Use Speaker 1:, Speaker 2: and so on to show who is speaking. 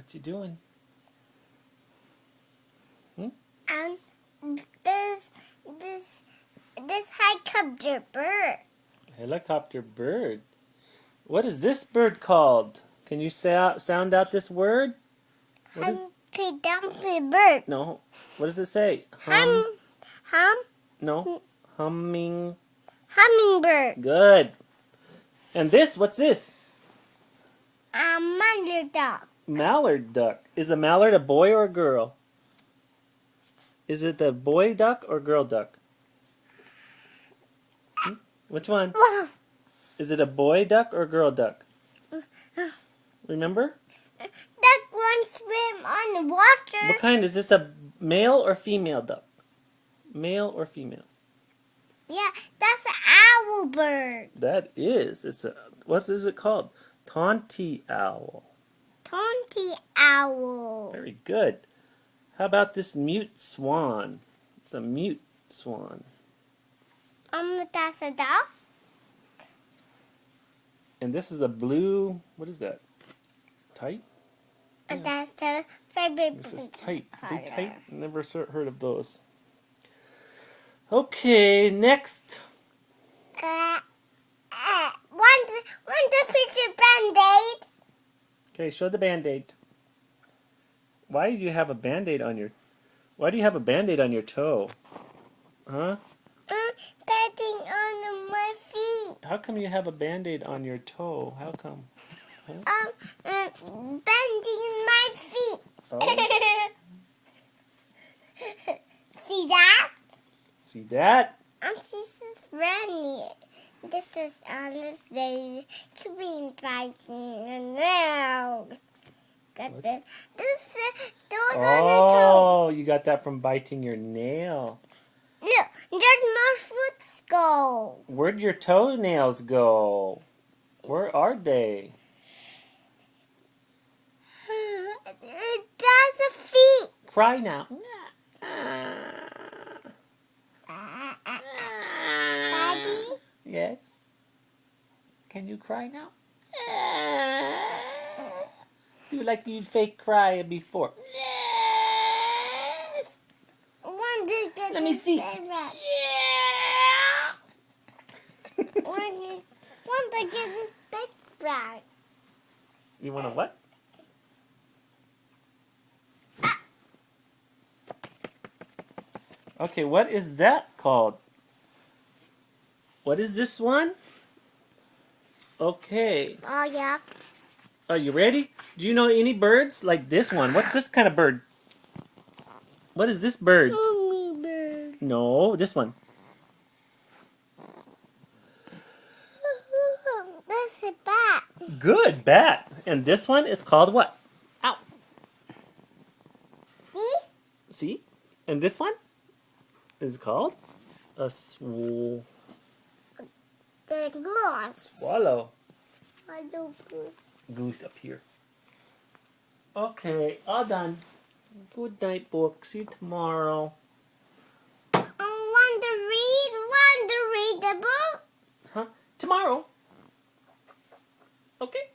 Speaker 1: What you doing? Hmm?
Speaker 2: This helicopter bird.
Speaker 1: Helicopter bird. What is this bird called? Can you sound out this word?
Speaker 2: Humpty Dumpty bird.
Speaker 1: No. What does it say? No. Humming.
Speaker 2: Hummingbird.
Speaker 1: Good. And this, what's this?
Speaker 2: Mallard duck.
Speaker 1: Mallard duck. Is a mallard a boy or a girl? Is it a boy duck or girl duck? Which one? Is it a boy duck or girl duck? Remember?
Speaker 2: Duck won't swim on the water.
Speaker 1: What kind? Is this a male or female duck? Male or female?
Speaker 2: Yeah, that's an owl bird.
Speaker 1: That is. What is it called? Taunty owl.
Speaker 2: Taunty owl.
Speaker 1: Very good. How about this mute swan? It's a mute swan.
Speaker 2: That's a duck.
Speaker 1: And this is a blue, what is that? Tight? Yeah.
Speaker 2: That's the favorite.
Speaker 1: This is tight. Blue tight? Never heard of those. Okay, next.
Speaker 2: Want the picture Band-Aid?
Speaker 1: Okay, show the Band-Aid. Why do you have a Band-Aid on your toe? Huh?
Speaker 2: Patting on my feet.
Speaker 1: How come you have a Band-Aid on your toe? How come? Huh?
Speaker 2: Bending my feet.
Speaker 1: Oh.
Speaker 2: See that?
Speaker 1: See that?
Speaker 2: This is running. This is on this day to be biting the nails. Got the those on the
Speaker 1: Oh,
Speaker 2: toes.
Speaker 1: you got that from biting your nail.
Speaker 2: Look, there's more foot go.
Speaker 1: Where'd your toenails go? Where are they?
Speaker 2: That's a feet.
Speaker 1: Cry now.
Speaker 2: Daddy?
Speaker 1: Yes? Can you cry now? You like you'd fake cry before. Let me see.
Speaker 2: Want to get this big bride.
Speaker 1: You want to what? Okay, what is that called? What is this one? Okay.
Speaker 2: Oh, yeah.
Speaker 1: Are you ready? Do you know any birds like this one? What's this kind of bird? What is this bird?
Speaker 2: Hummingbird.
Speaker 1: No, this one.
Speaker 2: That's a bat.
Speaker 1: Good, bat. And this one is called what? Ow.
Speaker 2: See?
Speaker 1: See? And this one is called a
Speaker 2: The goose.
Speaker 1: swallow.
Speaker 2: Swallow goose.
Speaker 1: Goose up here. Okay, all done. Good night, book. See you tomorrow.
Speaker 2: Want to read the book?
Speaker 1: Huh? Tomorrow. Okay.